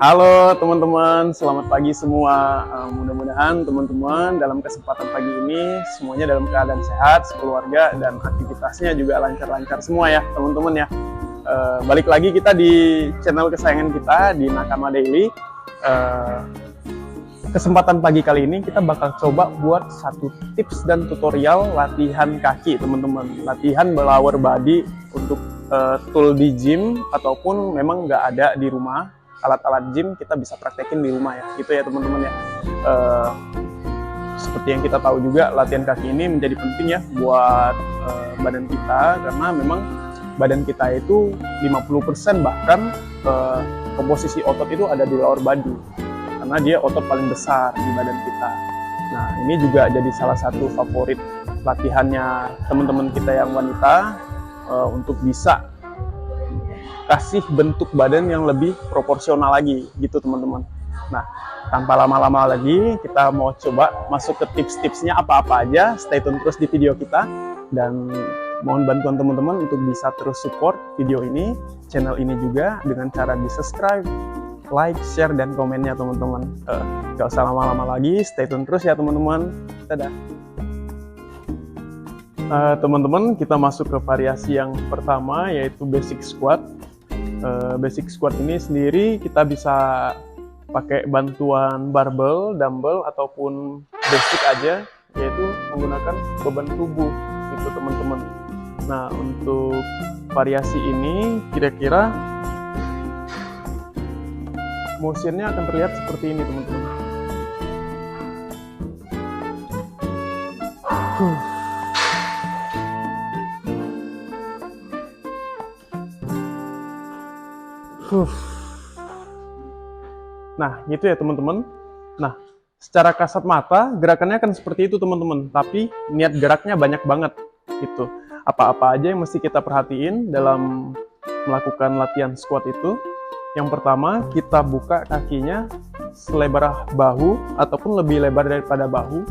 Halo teman-teman, selamat pagi semua. Mudah-mudahan teman-teman dalam kesempatan pagi ini semuanya dalam keadaan sehat, sekeluarga, dan aktivitasnya juga lancar-lancar semua ya teman-teman ya. Balik lagi kita di channel kesayangan kita di Nakama Daily. Kesempatan pagi kali ini kita bakal coba buat satu tips dan tutorial latihan kaki teman-teman. Latihan lower body untuk tool di gym ataupun memang nggak ada di rumah. Alat-alat gym kita bisa praktekin di rumah ya, gitu ya teman-teman ya. Seperti yang kita tahu juga, latihan kaki ini menjadi penting ya buat badan kita, karena memang badan kita itu 50% bahkan komposisi otot itu ada di lower body, karena dia otot paling besar di badan kita. Nah, ini juga jadi salah satu favorit latihannya teman-teman kita yang wanita untuk bisa kasih bentuk badan yang lebih proporsional lagi gitu teman-teman. Nah, tanpa lama-lama lagi kita mau coba masuk ke tips-tipsnya apa-apa aja. Stay tune terus di video kita dan mohon bantuan teman-teman untuk bisa terus support video ini, channel ini juga dengan cara di subscribe, like, share, dan komennya teman-teman. Gak usah lama-lama lagi, stay tune terus ya teman-teman. Dadah. Teman-teman, kita masuk ke variasi yang pertama, yaitu basic squat. Basic squat ini sendiri kita bisa pakai bantuan barbel, dumbbell, ataupun basic aja, yaitu menggunakan beban tubuh gitu teman-teman. Nah, untuk variasi ini kira-kira motionnya akan terlihat seperti ini teman-teman. Nah, gitu ya teman-teman. Nah, secara kasat mata gerakannya akan seperti itu teman-teman, tapi niat geraknya banyak banget gitu. Apa-apa aja yang mesti kita perhatiin dalam melakukan latihan squat itu. Yang pertama, kita buka kakinya selebar bahu ataupun lebih lebar daripada bahu.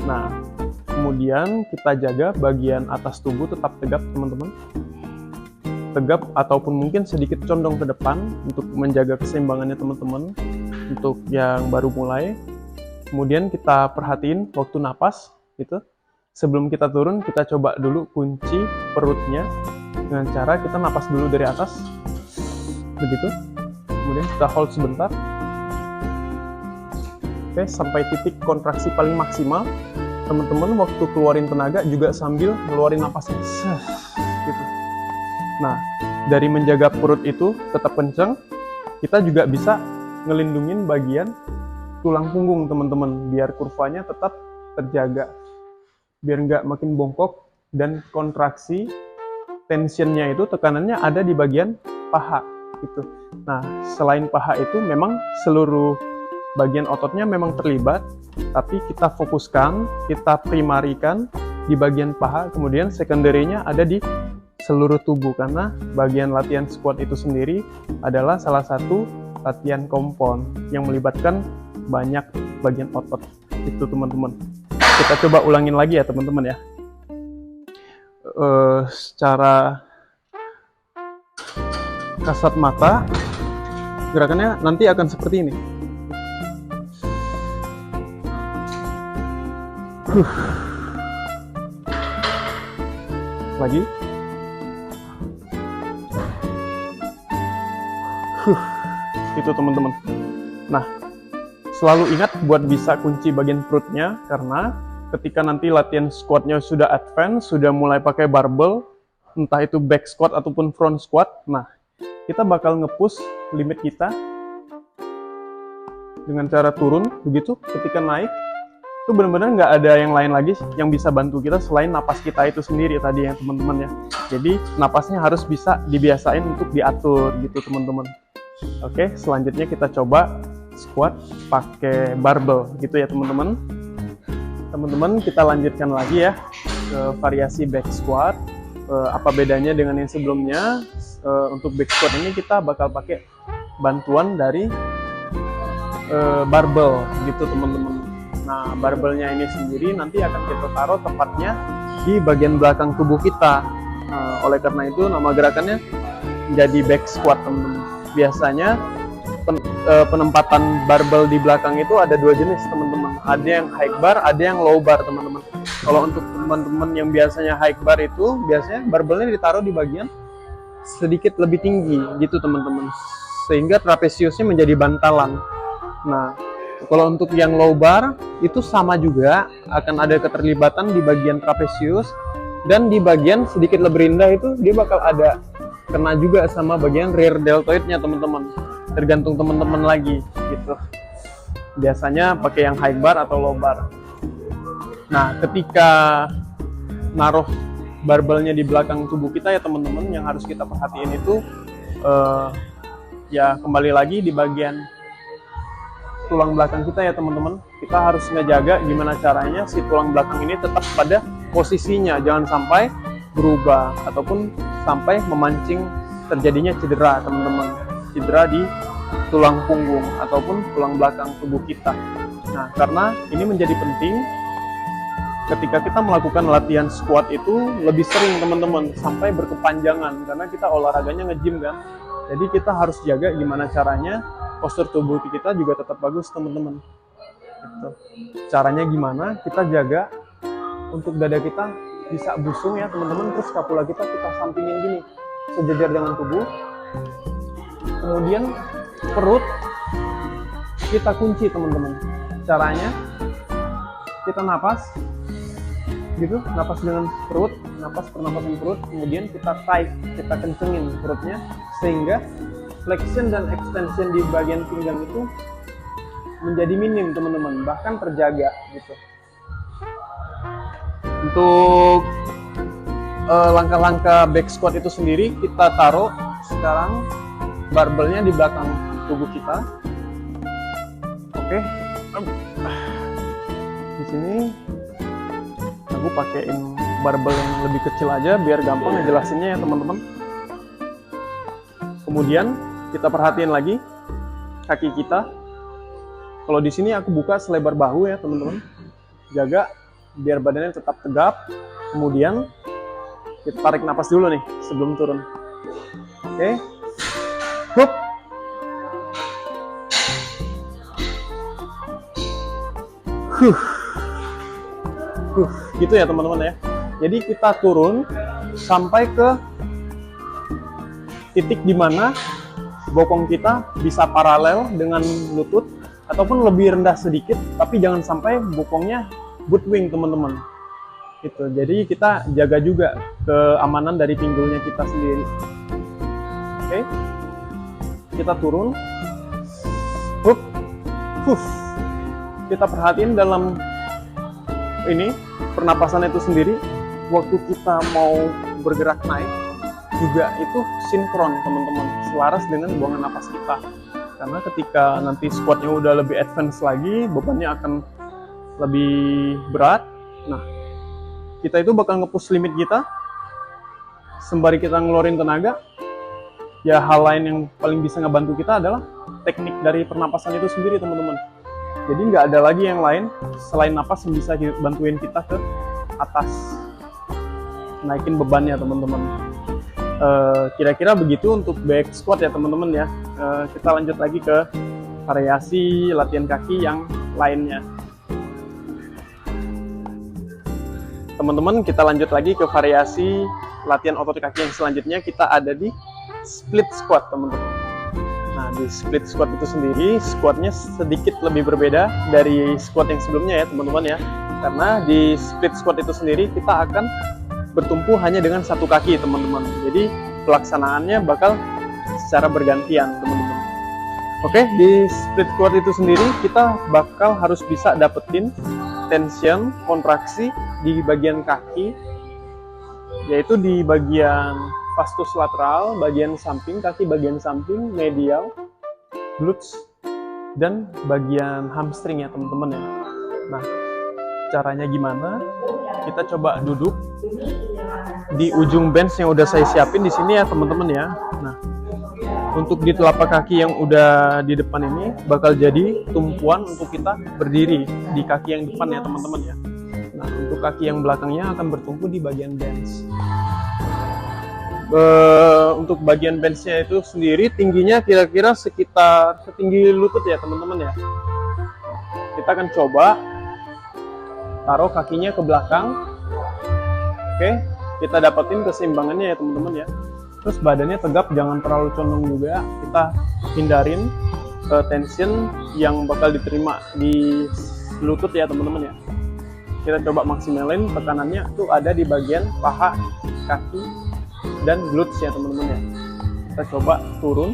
Nah, kemudian kita jaga bagian atas tubuh tetap tegap teman-teman. Tegap ataupun mungkin sedikit condong ke depan untuk menjaga keseimbangannya teman-teman. Untuk yang baru mulai, kemudian kita perhatiin waktu napas gitu. Sebelum kita turun, kita coba dulu kunci perutnya dengan cara kita napas dulu dari atas begitu, kemudian kita hold sebentar. Oke, sampai titik kontraksi paling maksimal. Teman-teman waktu keluarin tenaga juga sambil ngeluarin napasnya gitu. Nah, dari menjaga perut itu tetap kencang, kita juga bisa ngelindungin bagian tulang punggung teman-teman, biar kurvanya tetap terjaga, biar nggak makin bongkok, dan kontraksi tensionnya itu tekanannya ada di bagian paha gitu. Nah, selain paha itu memang seluruh bagian ototnya memang terlibat, tapi kita fokuskan, kita primarikan di bagian paha, kemudian secondary-nya ada di seluruh tubuh, karena bagian latihan squat itu sendiri adalah salah satu latihan kompon yang melibatkan banyak bagian otot itu teman-teman. Kita coba ulangin lagi ya teman-teman ya. Secara kasat mata gerakannya nanti akan seperti ini. Lagi. Itu teman-teman. Nah, selalu ingat buat bisa kunci bagian perutnya, karena ketika nanti latihan squatnya sudah advance, sudah mulai pakai barbel, entah itu back squat ataupun front squat, nah kita bakal nge-push limit kita dengan cara turun begitu. Ketika naik itu benar-benar nggak ada yang lain lagi yang bisa bantu kita selain napas kita itu sendiri tadi ya teman-teman ya. Jadi napasnya harus bisa dibiasain untuk diatur gitu teman-teman. Oke, selanjutnya kita coba squat pakai barbel gitu ya teman-teman. Teman-teman, kita lanjutkan lagi ya ke variasi back squat. Apa bedanya dengan yang sebelumnya? Untuk back squat ini kita bakal pakai bantuan dari barbel gitu teman-teman. Nah, barbelnya ini sendiri nanti akan kita taruh tepatnya di bagian belakang tubuh kita. Oleh karena itu nama gerakannya jadi back squat teman-teman. Biasanya penempatan barbel di belakang itu ada dua jenis teman-teman. Ada yang high bar, ada yang low bar teman-teman. Kalau untuk teman-teman yang biasanya high bar itu biasanya barbelnya ditaruh di bagian sedikit lebih tinggi gitu teman-teman, sehingga trapesiusnya menjadi bantalan. Nah, kalau untuk yang low bar itu sama juga, akan ada keterlibatan di bagian trapesius, dan di bagian sedikit lebih rendah itu dia bakal ada kena juga sama bagian rear deltoidnya teman-teman. Tergantung teman-teman lagi gitu. Biasanya pakai yang high bar atau low bar. Nah, ketika naruh barbelnya di belakang tubuh kita ya teman-teman, yang harus kita perhatiin itu ya kembali lagi di bagian tulang belakang kita ya teman-teman. Kita harus ngejaga gimana caranya si tulang belakang ini tetap pada posisinya, jangan sampai berubah ataupun sampai memancing terjadinya cedera teman-teman, cedera di tulang punggung ataupun tulang belakang tubuh kita. Nah, karena ini menjadi penting ketika kita melakukan latihan squat itu lebih sering teman-teman, sampai berkepanjangan, karena kita olahraganya nge-gym kan. Jadi kita harus jaga gimana caranya postur tubuh kita juga tetap bagus teman-teman gitu. Caranya gimana? Kita jaga untuk dada kita bisa busung ya teman-teman, terus scapula kita sampingin gini sejajar dengan tubuh. Kemudian perut kita kunci teman-teman. Caranya kita napas gitu, napas dengan perut, napas pernapasan perut, kemudian kita tight, kita kencengin perutnya sehingga flexion dan extension di bagian pinggang itu menjadi minim teman-teman, bahkan terjaga gitu. Untuk langkah-langkah back squat itu sendiri, kita taruh sekarang barbelnya di belakang tubuh kita. Oke, di sini aku pakein barbel yang lebih kecil aja biar gampang ngejelasinnya ya teman-teman. Kemudian kita perhatiin lagi kaki kita. Kalau di sini aku buka selebar bahu ya teman-teman. Jaga biar badannya tetap tegap. Kemudian kita tarik napas dulu nih sebelum turun. Oke. Hup. Gitu ya teman-teman ya. Jadi kita turun sampai ke titik di mana bokong kita bisa paralel dengan lutut ataupun lebih rendah sedikit, tapi jangan sampai bokongnya butt wing teman-teman. Gitu. Jadi kita jaga juga keamanan dari pinggulnya kita sendiri. Oke. Kita turun. Hup. Kita perhatiin dalam ini pernapasan itu sendiri, waktu kita mau bergerak naik juga itu sinkron teman-teman, selaras dengan buangan napas kita. Karena ketika nanti squatnya udah lebih advance lagi, bebannya akan lebih berat. Nah, kita itu bakal nge-push limit kita sembari kita ngeluarin tenaga. Ya, hal lain yang paling bisa ngebantu kita adalah teknik dari pernapasan itu sendiri teman-teman. Jadi nggak ada lagi yang lain selain napas yang bisa bantuin kita ke atas, naikin bebannya teman-teman. Kira-kira begitu untuk back squat ya teman-teman ya. Kita lanjut lagi ke variasi latihan kaki yang lainnya. Teman-teman, kita lanjut lagi ke variasi latihan otot kaki yang selanjutnya. Kita ada di split squat teman-teman. Nah, di split squat itu sendiri, squatnya sedikit lebih berbeda dari squat yang sebelumnya ya teman-teman ya. Karena di split squat itu sendiri kita akan bertumpu hanya dengan satu kaki teman-teman. Jadi pelaksanaannya bakal secara bergantian teman-teman. Oke, di split squat itu sendiri kita bakal harus bisa dapetin tension, kontraksi di bagian kaki, yaitu di bagian vastus lateral, bagian samping kaki, bagian samping, medial, glutes, dan bagian hamstring ya teman-teman ya. Nah, caranya gimana? Kita coba duduk di ujung bench yang udah saya siapin di sini ya teman-teman ya. Nah, untuk di telapak kaki yang udah di depan ini bakal jadi tumpuan untuk kita berdiri di kaki yang depan ya teman-teman ya. Nah, untuk kaki yang belakangnya akan bertumpu di bagian bench. Untuk bagian benchnya itu sendiri tingginya kira-kira sekitar setinggi lutut ya teman-teman ya. Kita akan coba taruh kakinya ke belakang. Oke, kita dapetin keseimbangannya ya teman-teman ya. Terus badannya tegap, jangan terlalu condong juga. Kita hindarin tension yang bakal diterima di lutut ya teman-teman ya. Kita coba maksimalin tekanannya tuh ada di bagian paha, kaki, dan glutes ya teman-teman ya. Kita coba turun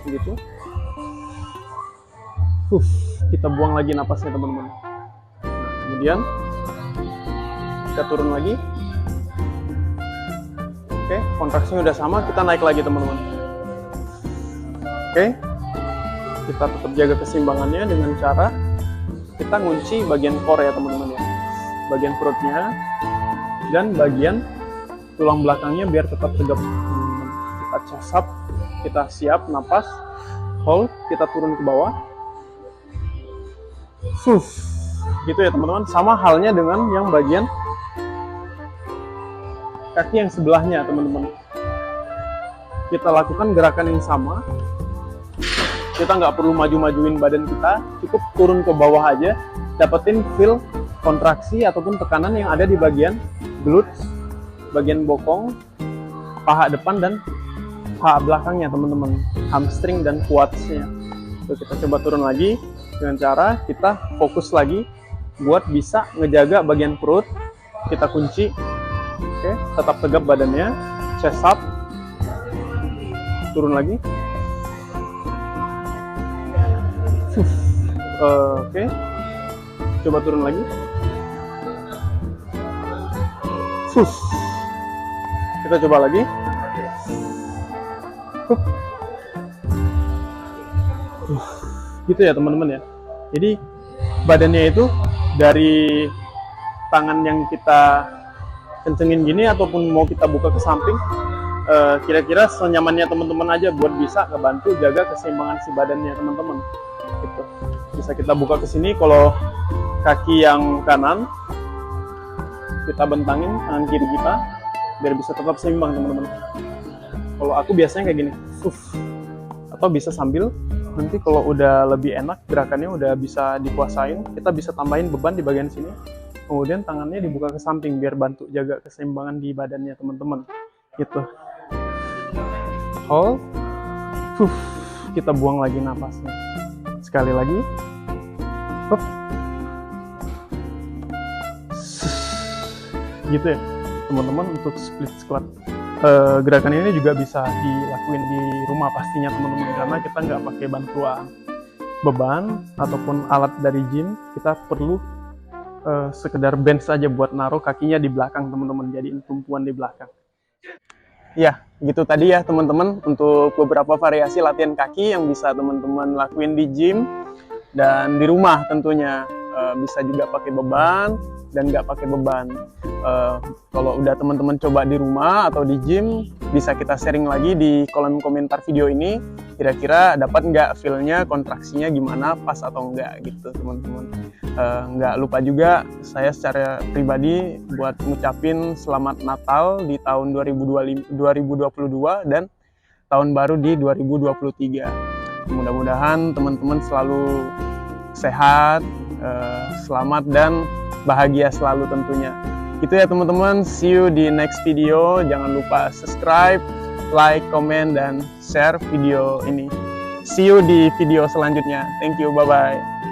gitu. Kita buang lagi napasnya teman-teman. Kemudian kita turun lagi. Oke, kontraksinya udah sama, kita naik lagi teman-teman. Oke, kita tetap jaga keseimbangannya dengan cara kita ngunci bagian core ya teman-teman ya, bagian perutnya dan bagian tulang belakangnya biar tetap tegap. Kita chest up, kita siap napas, hold, kita turun ke bawah. Gitu ya teman-teman. Sama halnya dengan yang bagian kaki yang sebelahnya teman-teman. Kita lakukan gerakan yang sama. Kita nggak perlu maju-majuin badan kita, cukup turun ke bawah aja, dapetin feel kontraksi ataupun tekanan yang ada di bagian glutes, bagian bokong, paha depan dan paha belakangnya teman-teman, hamstring dan quadsnya. Kita coba turun lagi dengan cara kita fokus lagi buat bisa ngejaga bagian perut. Kita kunci. Oke, tetap tegap badannya, chest up, turun lagi. Oke, coba turun lagi. Kita coba lagi. Gitu ya teman-teman ya. Jadi badannya itu dari tangan yang kita kencengin gini ataupun mau kita buka ke samping, kira-kira senyamannya teman-teman aja buat bisa ngebantu jaga keseimbangan si badannya teman-teman. Gitu. Bisa kita buka ke sini, kalau kaki yang kanan kita bentangin tangan kiri kita biar bisa tetap seimbang teman-teman. Kalau aku biasanya kayak gini, atau bisa sambil nanti kalau udah lebih enak gerakannya udah bisa dikuasain, kita bisa tambahin beban di bagian sini. Kemudian tangannya dibuka ke samping biar bantu jaga keseimbangan di badannya teman-teman. Gitu. Hold. Kita buang lagi napasnya. Sekali lagi. Gitu ya teman-teman untuk split squat. Gerakan ini juga bisa dilakuin di rumah pastinya teman-teman, karena kita nggak pakai bantuan beban ataupun alat dari gym. Kita perlu sekedar bench saja buat naruh kakinya di belakang teman-teman, jadiin tumpuan di belakang. Ya, gitu tadi ya teman-teman untuk beberapa variasi latihan kaki yang bisa teman-teman lakuin di gym dan di rumah tentunya. Bisa juga pakai beban dan nggak pakai beban. Kalau udah teman-teman coba di rumah atau di gym, bisa kita sharing lagi di kolom komentar video ini. Kira-kira dapat nggak feel-nya, kontraksinya gimana, pas atau enggak gitu teman-teman. Nggak lupa juga saya secara pribadi buat ngucapin selamat Natal di tahun 2022 dan tahun baru di 2023. Mudah-mudahan teman-teman selalu sehat, selamat dan bahagia selalu tentunya. Gitu ya teman-teman, see you di next video. Jangan lupa subscribe, like, comment, dan share video ini. See you di video selanjutnya. Thank you, bye-bye.